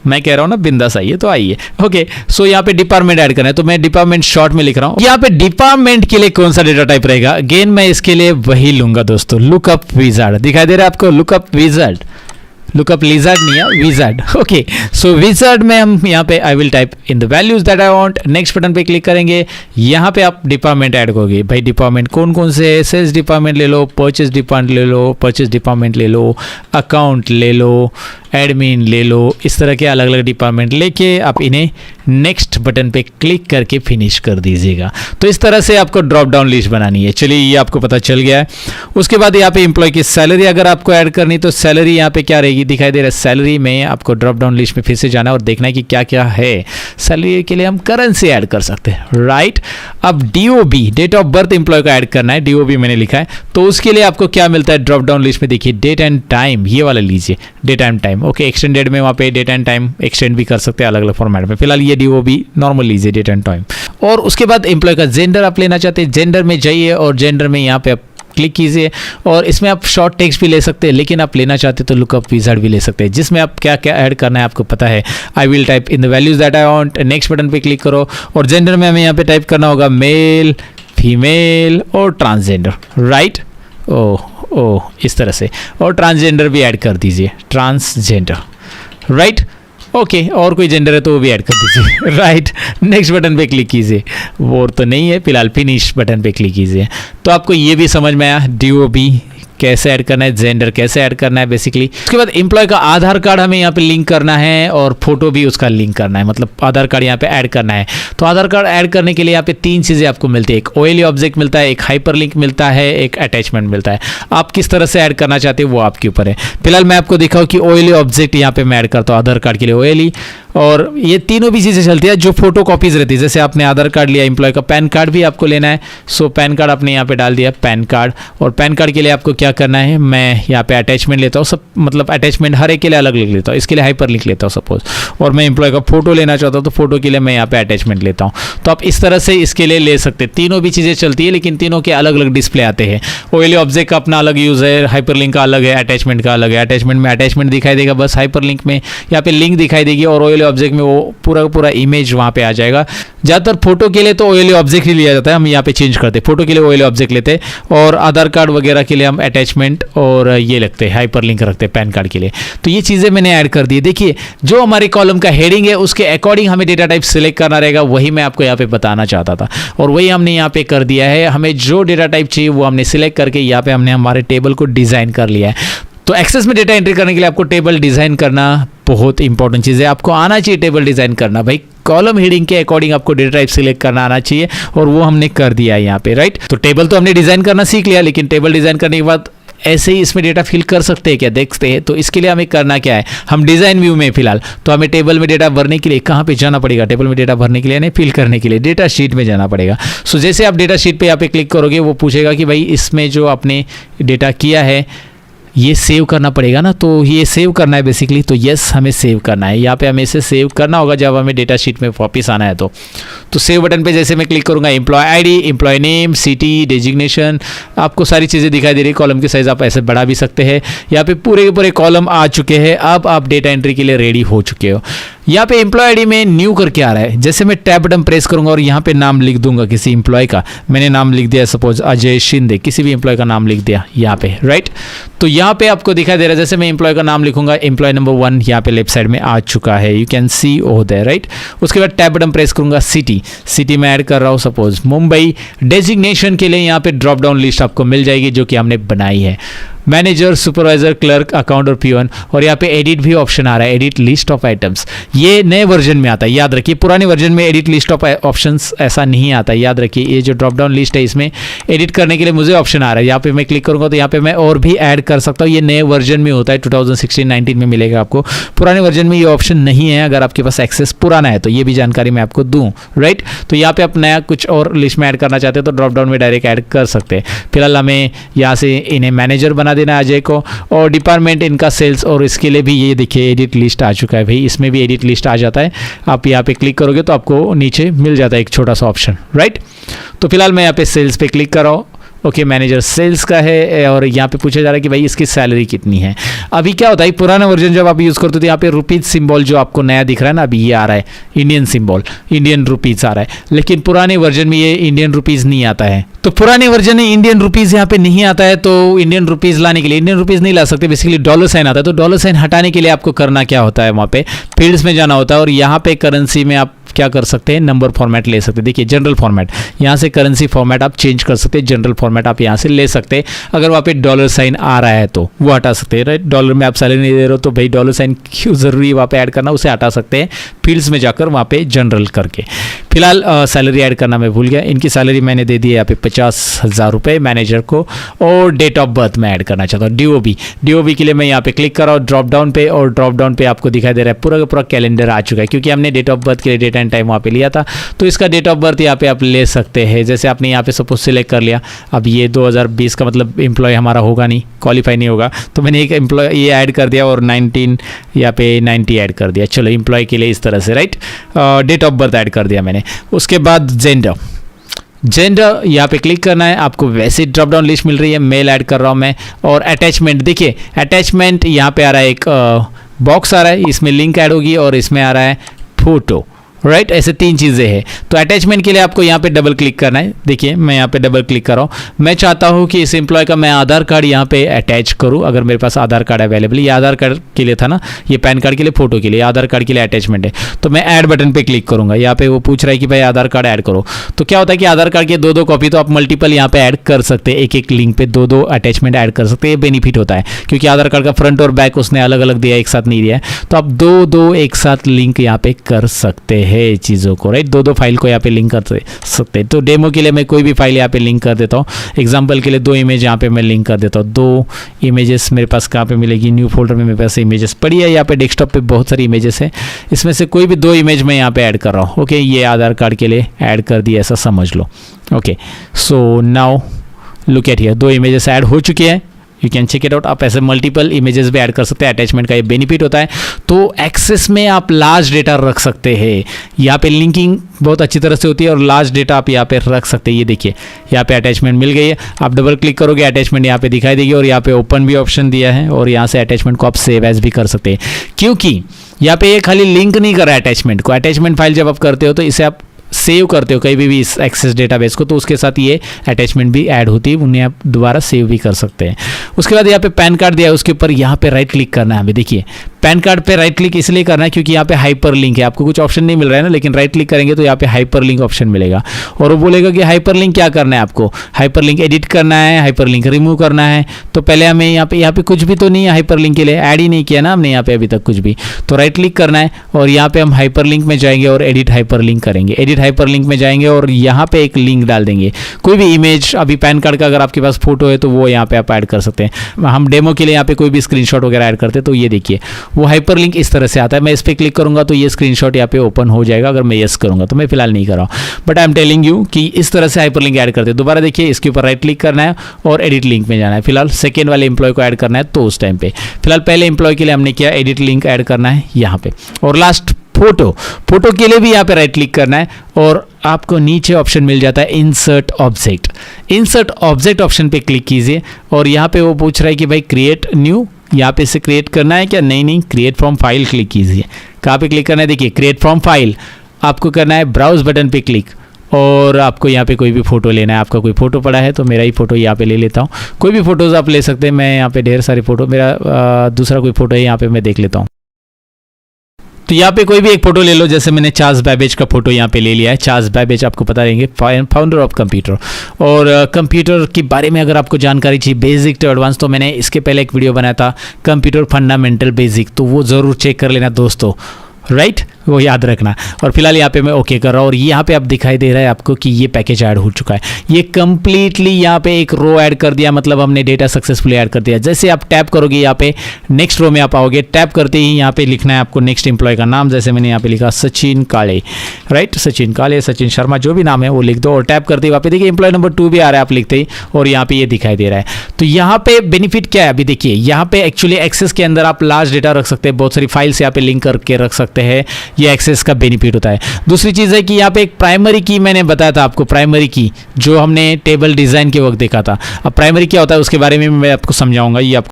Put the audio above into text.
मैं कह रहा हूँ ना बिंदास आइए, तो आइए। ओके, सो यहाँ पे डिपार्टमेंट ऐड करना है, तो मैं डिपार्टमेंट शॉर्ट में लिख रहा हूँ। यहाँ पे डिपार्टमेंट के लिए कौन सा डेटा टाइप रहेगा, अगेन मैं इसके लिए वही लूंगा दोस्तों, लुकअप विजार्ड। दिखाई दे रहा है आपको लुकअप विजार्ड, लुकअप लिजार्ड नहीं है, विजार्ड। ओके, सो विजार्ड में हम यहाँ पे I will type in the values that I want. Next button पे क्लिक करेंगे, यहाँ पे आप डिपार्टमेंट ऐड करोगे। भाई डिपार्टमेंट कौन कौन से है, सेल्स डिपार्टमेंट ले लो, परचेज डिपार्टमेंट ले लो, परचेज डिपार्टमेंट ले लो, अकाउंट ले लो, एडमिन ले लो, इस तरह के अलग अलग डिपार्टमेंट लेके आप इन्हें नेक्स्ट बटन पे क्लिक करके फिनिश कर दीजिएगा। तो इस तरह से आपको ड्रॉप डाउन लिस्ट बनानी है। चलिए, ये आपको पता चल गया है। उसके बाद यहाँ पे एम्प्लॉय की सैलरी अगर आपको ऐड करनी, तो सैलरी यहाँ पे क्या रहेगी, दिखाई दे रहा है। सैलरी में आपको ड्रॉप डाउन लिस्ट में फिर से जाना है और देखना है कि क्या क्या है। सैलरी के लिए हम करेंसी ऐड कर सकते हैं, राइट। अब DOB, date of birth employee को ऐड करना है, डीओबी मैंने लिखा है। तो उसके लिए आपको क्या मिलता है ड्रॉप डाउन लिस्ट में, देखिए डेट एंड टाइम, ये वाला लीजिए, date and time. Okay, extended में वहाँ पे डेट एंड टाइम एक्सटेंड भी कर सकते हैं अलग अलग फॉर्मेट में। फिलहाल ये डीओबी नॉर्मल लीजिए, डेट एंड टाइम। और उसके बाद एम्प्लॉय का जेंडर आप लेना चाहते हैं, जेंडर में जाइए और जेंडर में यहाँ पे आप क्लिक कीजिए। और इसमें आप शॉर्ट टेक्स्ट भी ले सकते हैं, लेकिन आप लेना चाहते हैं तो लुकअप विजार्ड भी ले सकते हैं, जिसमें आप क्या क्या ऐड करना है आपको पता है। I will type in the values that I want. Next button पे क्लिक करो और जेंडर में हमें यहाँ पे टाइप करना होगा मेल, फीमेल और ट्रांसजेंडर, राइट। ओह, इस तरह से। और ट्रांसजेंडर भी ऐड कर दीजिए, ट्रांसजेंडर, राइट। ओके, और कोई जेंडर है तो वो भी ऐड कर दीजिए, राइट। नेक्स्ट बटन पे क्लिक कीजिए, वो तो नहीं है फिलहाल, फिनिश बटन पे क्लिक कीजिए। तो आपको ये भी समझ में आया डीओबी कैसे ऐड करना है, जेंडर कैसे ऐड करना है बेसिकली। उसके बाद एम्प्लॉय का आधार कार्ड हमें यहाँ पे लिंक करना है और फोटो भी उसका लिंक करना है, मतलब आधार कार्ड यहाँ पे ऐड करना है। तो आधार कार्ड ऐड करने के लिए यहाँ पे 3 चीज़ें आपको मिलती है, एक ओएलई ऑब्जेक्ट मिलता है, एक हाइपर लिंक मिलता है, एक अटैचमेंट मिलता है। आप किस तरह से ऐड करना चाहते हैं वो आपके ऊपर है। फिलहाल मैं आपको दिखाऊँ कि ओएलई ऑब्जेक्ट यहाँ पे मैं ऐड करता हूँ आधार कार्ड के लिए ओएलई, और ये तीनों भी चीज़ें चलती है जो फोटो कॉपीज रहती है। जैसे आपने आधार कार्ड लिया, एम्प्लॉय का पैन कार्ड भी आपको लेना है, सो पैन कार्ड आपने यहाँ पे डाल दिया, पैन कार्ड। और पैन कार्ड के लिए आपको क्या करना है, मैं यहाँ पे अटैचमेंट लेता हूँ, सब मतलब अटैचमेंट हर एक के लिए अलग लिख लेता हूँ। इसके लिए हाइपर लिंक लेता हूँ सपोज, और मैं एम्प्लॉय का फोटो लेना चाहता हूँ तो फोटो के लिए मैं यहाँ पे अटैचमेंट लेता हूँ। तो आप इस तरह से इसके लिए ले सकते हैं। तीनों भी चीज़ें चलती है, लेकिन तीनों के अलग अलग डिस्प्ले आते हैं। ओएलई ऑब्जेक्ट का अपना अलग यूज़ है, हाइपर लिंक का अलग है, अटैचमेंट का अलग है। अटैचमेंट में अटैचमेंट दिखाई देगा बस, हाइपर लिंक में यहाँ पे लिंक दिखाई देगी, और ओएलई ऑब्जेक्ट में वो पूरा पूरा इमेज वहाँ पे आ जाएगा। ज़्यादातर फोटो के लिए तो ओएलई ऑब्जेक्ट ही लिया जाता है, हम यहाँ पे चेंज करते हैं, फोटो के लिए ओएलई ऑब्जेक्ट लेते हैं, और आधार कार्ड वगैरह के लिए हम अटैचमेंट और ये लगते हैं हाइपर लिंक रखते हैं पैन कार्ड के लिए। तो ये चीज़ें मैंने ऐड कर दी। देखिए, जो हमारे कॉलम का हेडिंग है उसके अकॉर्डिंग हमें डेटा टाइप सिलेक्ट करना रहेगा, वही मैं आपको यहाँ पे बताना चाहता था, और वही हमने यहाँ पे कर दिया है। हमें जो डेटा टाइप चाहिए वो हमने सिलेक्ट करके यहाँ पे हमने हमारे टेबल को डिज़ाइन कर लिया है। तो एक्सेस में डेटा एंट्री करने के लिए आपको टेबल डिज़ाइन करना बहुत इंपॉर्टेंट चीज़ है। आपको आना चाहिए टेबल डिज़ाइन करना, भाई कॉलम हेडिंग के अकॉर्डिंग आपको डेटा टाइप सिलेक्ट करना आना चाहिए, और वो हमने कर दिया है यहाँ पे, राइट। तो टेबल तो हमने डिज़ाइन करना सीख लिया, लेकिन टेबल डिज़ाइन करने के बाद ऐसे ही इसमें डेटा फिल कर सकते हैं क्या, देखते हैं। तो इसके लिए हमें करना क्या है, हम डिज़ाइन व्यू में फिलहाल, तो हमें टेबल में डेटा भरने के लिए कहाँ पे जाना पड़ेगा, टेबल में डेटा भरने के लिए नहीं, फिल करने के लिए डेटा शीट में जाना पड़ेगा। सो जैसे आप डेटा शीट पे यहाँ पे क्लिक करोगे, वो पूछेगा कि भाई इसमें जो आपने डेटा किया है ये सेव करना पड़ेगा ना, तो ये सेव करना है बेसिकली। तो यस, हमें सेव करना है, यहाँ पे हमें इसे सेव करना होगा जब हमें डेटा शीट में वापस आना है। तो सेव बटन पे जैसे मैं क्लिक करूँगा, employee ID, employee name, city, designation, आपको सारी चीज़ें दिखाई दे रही है। कॉलम की साइज़ आप ऐसे बढ़ा भी सकते हैं। यहाँ पे पूरे के पूरे कॉलम आ चुके हैं। अब आप डेटा एंट्री के लिए रेडी हो चुके हो। यहाँ पे एम्प्लॉय आईडी में न्यू करके आ रहा है। जैसे मैं टैब बटन प्रेस करूंगा और यहाँ पे नाम लिख दूंगा किसी एम्प्लॉय का, मैंने नाम लिख दिया सपोज अजय शिंदे, किसी भी एम्प्लॉय का नाम लिख दिया यहाँ पे, राइट। तो यहाँ पे आपको दिखाई दे रहा है, जैसे मैं एम्प्लॉय का नाम लिखूंगा, एम्प्लॉय नंबर 1 यहाँ पे लेफ्ट साइड में आ चुका है, you can see over there, right. उसके बाद टैब बटन प्रेस करूंगा, सिटी में ऐड कर रहा हूँ सपोज मुंबई। डेजिग्नेशन के लिए यहाँ पे ड्रॉप डाउन लिस्ट आपको मिल जाएगी जो कि हमने बनाई है, मैनेजर, सुपरवाइजर, क्लर्क, अकाउंट और पीओन। और यहाँ पे एडिट भी ऑप्शन आ रहा है, एडिट लिस्ट ऑफ आइटम्स। ये नए वर्जन में आता है, याद रखिए। पुराने वर्जन में एडिट लिस्ट ऑफ ऑप्शंस ऐसा नहीं आता है, याद रखिए। ये जो ड्रॉप डाउन लिस्ट है इसमें एडिट करने के लिए मुझे ऑप्शन आ रहा है, यहाँ पे मैं क्लिक करूँगा तो यहाँ पे मैं और भी ऐड कर सकता हूँ। ये नए वर्जन में होता है, 2016-19 में मिलेगा आपको। पुराने वर्जन में ये ऑप्शन नहीं है, अगर आपके पास एक्सेस पुराना है तो। ये भी जानकारी मैं आपको दूँ, राइट। तो यहाँ पे आप नया कुछ और लिस्ट में ऐड करना चाहते हैं तो ड्रॉप डाउन में डायरेक्ट ऐड कर सकते हैं। फिलहाल हमें यहाँ से इन्हें मैनेजर बना देना है अजय को, और डिपार्टमेंट इनका सेल्स, और इसके लिए भी ये देखिए एडिट लिस्ट आ चुका है भाई, इसमें भी एडिट लिस्ट आ जाता है। आप यहाँ पे क्लिक करोगे तो आपको नीचे मिल जाता है एक छोटा सा ऑप्शन, राइट। तो फिलहाल मैं यहाँ पे सेल्स पे क्लिक कर रहा हूँ ओके, मैनेजर सेल्स का है और यहाँ पे पूछा जा रहा है कि भाई इसकी सैलरी कितनी है। अभी क्या होता है, पुराना वर्जन जब आप यूज़ करते हो तो यहाँ पे रुपीज़ सिंबल जो आपको नया दिख रहा है ना, अभी ये आ रहा है इंडियन सिंबल, इंडियन रुपीज़ आ रहा है, लेकिन पुराने वर्जन में ये इंडियन रुपीज़ नहीं आता है। तो पुराने वर्जन में इंडियन रुपीज़ यहाँ पे नहीं आता है, तो इंडियन रुपीज़ लाने के लिए इंडियन रुपीज़ नहीं ला सकते, बेसिकली डॉलर साइन आता है। तो डॉलर साइन हटाने के लिए आपको करना क्या होता है, वहाँ पे फील्ड्स में जाना होता है और यहाँ पे करेंसी में आप क्या कर सकते हैं, नंबर फॉर्मेट ले सकते हैं। देखिए जनरल फॉर्मेट, यहाँ से करेंसी फॉर्मेट आप चेंज कर सकते हैं, जनरल फॉर्मेट आप यहाँ से ले सकते हैं। अगर वहाँ पे डॉलर साइन आ रहा है तो वो हटा सकते हैं, राइट। डॉलर में आप सैलरी नहीं दे रहे हो तो भाई डॉलर साइन क्यों ज़रूरी है वहाँ पे ऐड करना, उसे हटा सकते हैं फील्ड्स में जाकर वहाँ पे जनरल करके। फिलहाल सैलरी ऐड करना मैं भूल गया, इनकी सैलरी मैंने दे दी है यहाँ पे 50,000 रुपये मैनेजर को, और डेट ऑफ बर्थ मैं ऐड करना चाहता हूँ DOB के लिए मैं यहाँ पे क्लिक कर रहा हूँ ड्रॉप डाउन पे, और ड्रॉप डाउन पे आपको दिखाई दे रहा है पूरा का पूरा कैलेंडर आ चुका है, क्योंकि हमने डेट ऑफ बर्थ के लिए डेट एंड टाइम वहाँ पे लिया था। तो इसका डेट ऑफ बर्थ यहाँ पे आप ले सकते हैं, जैसे आपने यहाँ पे सपोज सिलेक्ट कर लिया। अब ये 2020 का मतलब एम्प्लॉय हमारा होगा नहीं, क्वालिफाई नहीं होगा, तो मैंने एक एम्प्लॉय ये ऐड कर दिया और 19 यहाँ पे 90 ऐड कर दिया। चलो एम्प्लॉय के लिए इस तरह से, right, date of birth add कर दिया मैंने। उसके बाद जेंडर यहाँ पे क्लिक करना है, आपको वैसे ड्रॉप डाउन लिस्ट मिल रही है, मेल ऐड कर रहा हूँ मैं। और अटैचमेंट, देखिए अटैचमेंट यहाँ पे आ रहा है, एक बॉक्स आ रहा है, इसमें लिंक ऐड होगी और इसमें आ रहा है फोटो, राइट। ऐसे 3 चीज़ें हैं। तो अटैचमेंट के लिए आपको यहाँ पे डबल क्लिक करना है। देखिए मैं यहाँ पे डबल क्लिक कर रहा हूँ। मैं चाहता हूँ कि इस एम्प्लॉय का मैं आधार कार्ड यहाँ पे अटैच करूँ, अगर मेरे पास आधार कार्ड अवेलेबल। ये आधार कार्ड के लिए था ना, ये पैन कार्ड के लिए, फोटो के लिए, आधार कार्ड के लिए अटैचमेंट है। तो मैं ऐड बटन पे क्लिक करूँगा। यहाँ पे वो पूछ रहा है कि भाई आधार कार्ड ऐड करो। तो क्या होता है कि आधार कार्ड के 2-2 कॉपी तो आप मल्टीपल यहाँ पे ऐड कर सकते हैं, एक लिंक पे 2-2 अटैचमेंट ऐड कर सकते हैं। ये बेनिफिट होता है क्योंकि आधार कार्ड का फ्रंट और बैक उसने अलग अलग दिया, एक साथ नहीं दिया है। तो आप 2-2 एक साथ लिंक यहाँ पे कर सकते हैं चीज़ों को, राइट। 2-2 फाइल को यहाँ पे लिंक कर सकते हैं। तो डेमो के लिए मैं कोई भी फाइल यहाँ पे लिंक कर देता हूँ। एग्जांपल के लिए 2 इमेज यहाँ पे मैं लिंक कर देता हूँ। 2 इमेजेस मेरे पास कहाँ पे मिलेगी, न्यू फोल्डर में मेरे पास इमेजेस पड़ी है। यहाँ पे डेस्कटॉप पे बहुत सारी इमेजेस है, इसमें से कोई भी 2 इमेज मैं यहाँ पे ऐड कर रहा हूँ। ओके, ये आधार कार्ड के लिए ऐड कर दिया, ऐसा समझ लो। Okay, so now look at here, 2 images add हो चुकी है। You can check it out. आप ऐसे मल्टीपल इमेजेस भी ऐड कर सकते हैं, अटैचमेंट का ये बेनिफिट होता है। तो एक्सेस में आप लार्ज डेटा रख सकते हैं, यहाँ पे लिंकिंग बहुत अच्छी तरह से होती है और लार्ज डेटा आप यहाँ पे रख सकते हैं। ये देखिए यहाँ पे अटैचमेंट मिल गई है, आप डबल क्लिक करोगे अटैचमेंट यहाँ पे दिखाई देगी और यहाँ पे ओपन भी ऑप्शन दिया है और यहाँ से अटैचमेंट को आप सेव एज भी कर सकते हैं, क्योंकि यहाँ पे ये खाली लिंक नहीं कर रहा है अटैचमेंट को। अटैचमेंट फाइल जब आप करते हो तो इसे आप सेव करते हो कहीं भी इस एक्सेस डेटाबेस को, तो उसके साथ ये अटैचमेंट भी ऐड होती है, उन्हें आप दोबारा सेव भी कर सकते हैं। उसके बाद यहाँ पे पैन कार्ड दिया है, उसके ऊपर यहाँ पे राइट क्लिक करना है हमें। देखिए पैन कार्ड पे राइट क्लिक इसलिए करना है क्योंकि यहाँ पे हाइपर लिंक है, आपको कुछ ऑप्शन नहीं मिल रहा है ना, लेकिन राइट क्लिक करेंगे तो यहाँ पे हाइपर लिंक ऑप्शन मिलेगा और वो बोलेगा कि हाइपर लिंक क्या करना है, आपको हाइपर लिंक एडिट करना है, हाइपर लिंक रिमूव करना है। तो पहले हमें यहाँ पे कुछ भी तो नहीं है हाइपर लिंक के लिए, ऐड ही नहीं किया ना हमने यहाँ पे अभी तक कुछ भी। तो राइट क्लिक करना है और यहाँ पे हम हाइपर लिंक में जाएंगे और एडिट हाइपर लिंक करेंगे। एडिट हाइपर लिंक में जाएंगे और यहाँ पे एक लिंक डाल देंगे, कोई भी इमेज। अभी पैन कार्ड का अगर आपके पास फोटो है तो वो यहाँ पे आप ऐड कर सकते हैं। हम डेमो के लिए यहाँ पे कोई भी स्क्रीनशॉट वगैरह ऐड करते हैं तो ये देखिए वो हाइपर लिंक इस तरह से आता है। मैं इस पर क्लिक करूंगा तो ये स्क्रीनशॉट यहाँ पे ओपन हो जाएगा अगर मैं यस करूंगा, तो मैं फिलहाल नहीं कर रहा हूँ, but I am telling you कि इस तरह से हाइपर लिंक ऐड करते हैं। दोबारा देखिए इसके ऊपर राइट क्लिक करना है और एडिट लिंक में जाना है। फिलहाल सेकेंड वाले एम्प्लॉय को ऐड करना है तो उस टाइम पे, फिलहाल पहले एम्प्लॉय के लिए हमने किया एडिट लिंक ऐड करना है यहाँ पे। और लास्ट फोटो के लिए भी यहाँ पे राइट क्लिक करना है और आपको नीचे ऑप्शन मिल जाता है इंसर्ट ऑब्जेक्ट ऑप्शन पे क्लिक कीजिए और यहाँ पे वो पूछ रहा है कि भाई क्रिएट न्यू, यहाँ पे से क्रिएट करना है क्या, नहीं क्रिएट फ्रॉम फाइल क्लिक कीजिए। कहाँ पे क्लिक करना है, देखिए क्रिएट फ्रॉम फाइल आपको करना है, ब्राउज बटन पे क्लिक और आपको यहाँ पे कोई भी फोटो लेना है। आपका कोई फोटो पड़ा है तो मेरा ही फोटो यहाँ पे ले लेता हूँ, कोई भी फोटोज़ आप ले सकते हैं। मैं यहाँ पे ढेर सारे फोटो, मेरा दूसरा कोई फोटो है यहाँ पे मैं देख लेता हूँ। तो यहाँ पे कोई भी एक फोटो ले लो, जैसे मैंने चार्ल्स बैबेज का फोटो यहाँ पे ले लिया है। चार्ल्स बैबेज आपको पता रहेंगे फाउंडर ऑफ कंप्यूटर, और कंप्यूटर के बारे में अगर आपको जानकारी चाहिए बेसिक टू एडवांस तो मैंने इसके पहले एक वीडियो बनाया था कंप्यूटर फंडामेंटल बेसिक, तो वो ज़रूर चेक कर लेना दोस्तों, राइट, वो याद रखना। और फिलहाल यहाँ पे मैं ओके कर रहा हूँ और यहाँ पे आप दिखाई दे रहा है आपको कि ये पैकेज ऐड हो चुका है। ये कंप्लीटली यहाँ पे एक रो ऐड कर दिया, मतलब हमने डेटा सक्सेसफुली ऐड कर दिया। जैसे आप टैप करोगे यहाँ पे नेक्स्ट रो में आप आओगे, टैप करते ही यहाँ पे लिखना है आपको नेक्स्ट एम्प्लॉय का नाम। जैसे मैंने यहाँ पे लिखा सचिन काले, राइट, सचिन काले, सचिन शर्मा, जो भी नाम है वो लिख दो और टैप करते ही वहाँ पे देखिए एम्प्लॉय नंबर 2 भी आ रहा है आप लिखते ही और यहाँ पे ये दिखाई दे रहा है। तो यहाँ पे बेनिफिट क्या है, अभी देखिए यहाँ पे एक्चुअली एक्सेस के अंदर आप लार्ज डेटा रख सकते हैं, बहुत सारी फाइल्स यहाँ पे लिंक करके रख सकते हैं। ये एक्सेस का बेनिफिट होता है। दूसरी चीज़ है कि यहाँ पे एक प्राइमरी की मैंने बताया था आपको, प्राइमरी की जो हमने टेबल डिज़ाइन के वक्त देखा था। अब प्राइमरी क्या होता है उसके बारे में मैं आपको समझाऊंगा, ये आपको